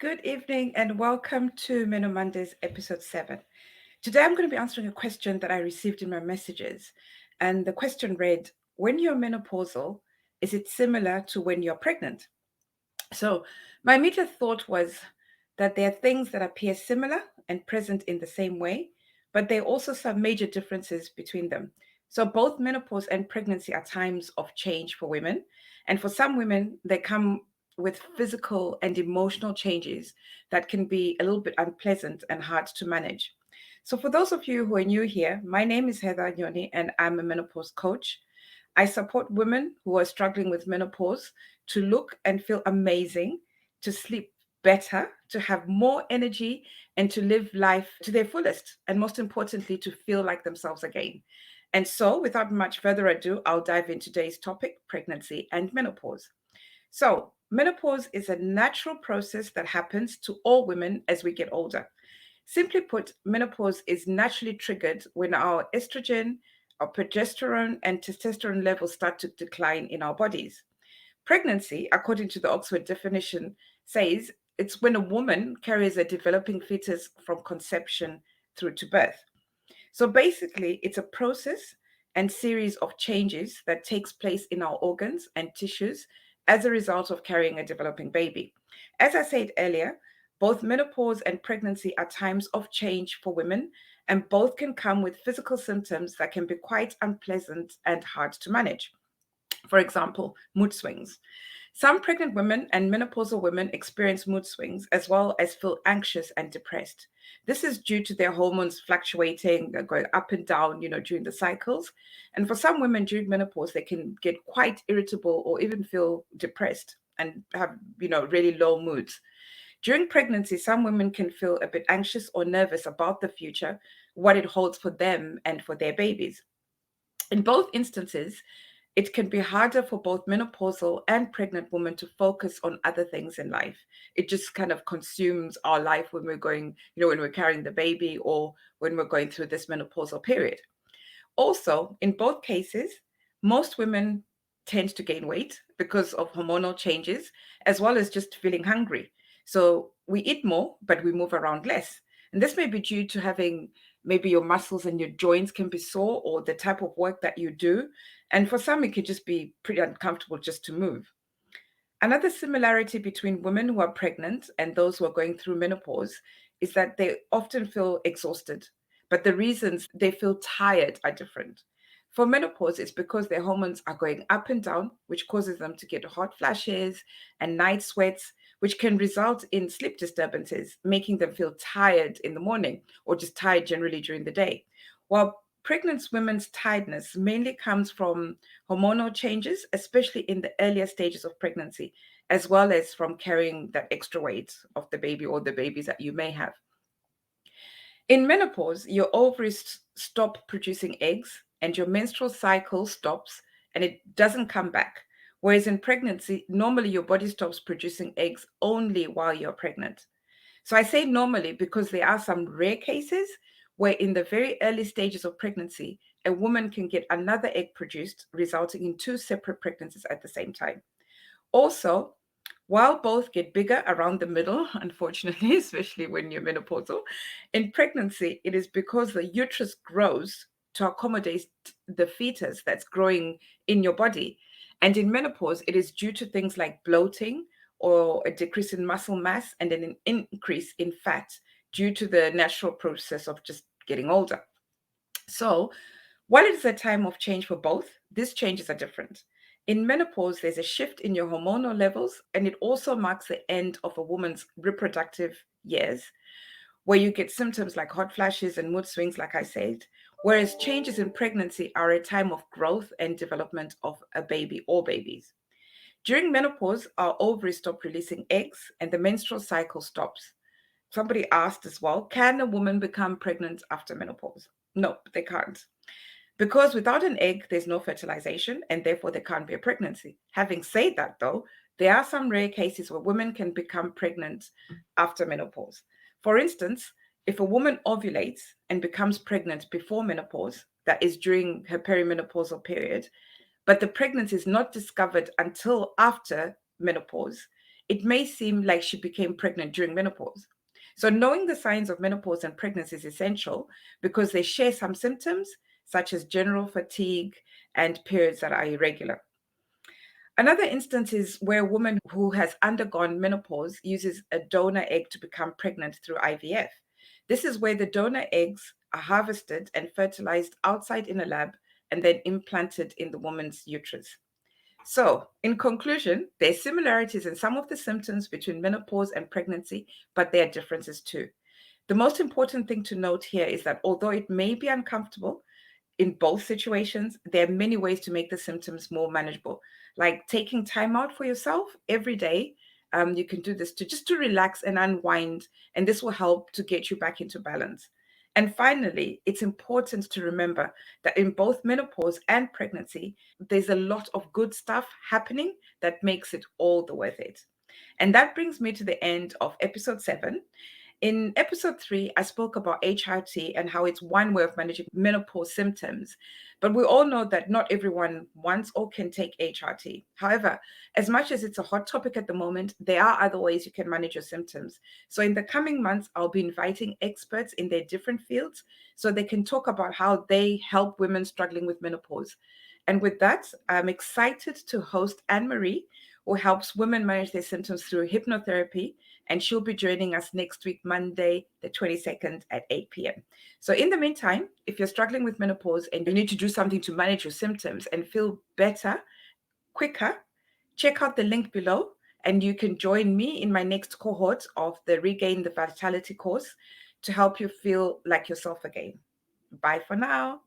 Good evening and welcome to Meno Mondays, episode 7. Today I'm going to be answering a question that I received in my messages. And the question read, when you're menopausal, is it similar to when you're pregnant? So my immediate thought was that there are things that appear similar and present in the same way, but there are also some major differences between them. So both menopause and pregnancy are times of change for women. And for some women, they come with physical and emotional changes that can be a little bit unpleasant and hard to manage. So, for those of you who are new here, my name is Heather Nyoni, and I'm a menopause coach. I support women who are struggling with menopause to look and feel amazing, to sleep better, to have more energy, and to live life to their fullest. And most importantly, to feel like themselves again. And so, without much further ado, I'll dive into today's topic, pregnancy and menopause. So, menopause is a natural process that happens to all women as we get older. Simply put, menopause is naturally triggered when our estrogen, our progesterone, and testosterone levels start to decline in our bodies. Pregnancy, according to the Oxford definition, says it's when a woman carries a developing fetus from conception through to birth. So basically, it's a process and series of changes that takes place in our organs and tissues as a result of carrying a developing baby. As I said earlier, both menopause and pregnancy are times of change for women, and both can come with physical symptoms that can be quite unpleasant and hard to manage. For example, mood swings. Some pregnant women and menopausal women experience mood swings as well as feel anxious and depressed. This is due to their hormones fluctuating, going up and down, during the cycles. And for some women during menopause, they can get quite irritable or even feel depressed and have, really low moods. During pregnancy, some women can feel a bit anxious or nervous about the future, what it holds for them and for their babies. In both instances, it can be harder for both menopausal and pregnant women to focus on other things in life. It just kind of consumes our life when we're going, when we're carrying the baby or when we're going through this menopausal period. Also, in both cases, most women tend to gain weight because of hormonal changes, as well as just feeling hungry. So we eat more, but we move around less. And this may be due to having maybe your muscles and your joints can be sore or the type of work that you do. And for some, it could just be pretty uncomfortable just to move. Another similarity between women who are pregnant and those who are going through menopause is that they often feel exhausted, but the reasons they feel tired are different. For menopause, it's because their hormones are going up and down, which causes them to get hot flashes and night sweats, which can result in sleep disturbances, making them feel tired in the morning or just tired generally during the day. While pregnant women's tiredness mainly comes from hormonal changes, especially in the earlier stages of pregnancy, as well as from carrying that extra weight of the baby or the babies that you may have. In menopause, your ovaries stop producing eggs and your menstrual cycle stops and it doesn't come back. Whereas in pregnancy, normally your body stops producing eggs only while you're pregnant. So I say normally because there are some rare cases where, in the very early stages of pregnancy, a woman can get another egg produced, resulting in two separate pregnancies at the same time. Also, while both get bigger around the middle, unfortunately, especially when you're menopausal, in pregnancy, it is because the uterus grows to accommodate the fetus that's growing in your body. And in menopause, it is due to things like bloating or a decrease in muscle mass and an increase in fat due to the natural process of just getting older. So, while it is a time of change for both, these changes are different. In menopause, there's a shift in your hormonal levels, and it also marks the end of a woman's reproductive years, where you get symptoms like hot flashes and mood swings, like I said, whereas changes in pregnancy are a time of growth and development of a baby or babies. During menopause, our ovaries stop releasing eggs and the menstrual cycle stops. Somebody asked as well, can a woman become pregnant after menopause? No, they can't. Because without an egg, there's no fertilization, and therefore there can't be a pregnancy. Having said that, though, there are some rare cases where women can become pregnant after menopause. For instance, if a woman ovulates and becomes pregnant before menopause, that is during her perimenopausal period, but the pregnancy is not discovered until after menopause, it may seem like she became pregnant during menopause. So, knowing the signs of menopause and pregnancy is essential because they share some symptoms, such as general fatigue and periods that are irregular. Another instance is where a woman who has undergone menopause uses a donor egg to become pregnant through IVF. This is where the donor eggs are harvested and fertilized outside in a lab and then implanted in the woman's uterus. So, in conclusion, there are similarities in some of the symptoms between menopause and pregnancy, but there are differences too. The most important thing to note here is that although it may be uncomfortable, in both situations, there are many ways to make the symptoms more manageable, like taking time out for yourself every day. You can do this to just to relax and unwind, and this will help to get you back into balance. And finally, it's important to remember that in both menopause and pregnancy, there's a lot of good stuff happening that makes it all the worth it. And that brings me to the end of episode 7. In episode 3, I spoke about HRT and how it's one way of managing menopause symptoms. But we all know that not everyone wants or can take HRT. However, as much as it's a hot topic at the moment, there are other ways you can manage your symptoms. So in the coming months, I'll be inviting experts in their different fields so they can talk about how they help women struggling with menopause. And with that, I'm excited to host Anne Marie, who helps women manage their symptoms through hypnotherapy, and she'll be joining us next week, Monday, the 22nd at 8 p.m. So, in the meantime, if you're struggling with menopause and you need to do something to manage your symptoms and feel better, quicker, check out the link below and you can join me in my next cohort of the Regain the Vitality course to help you feel like yourself again. Bye for now.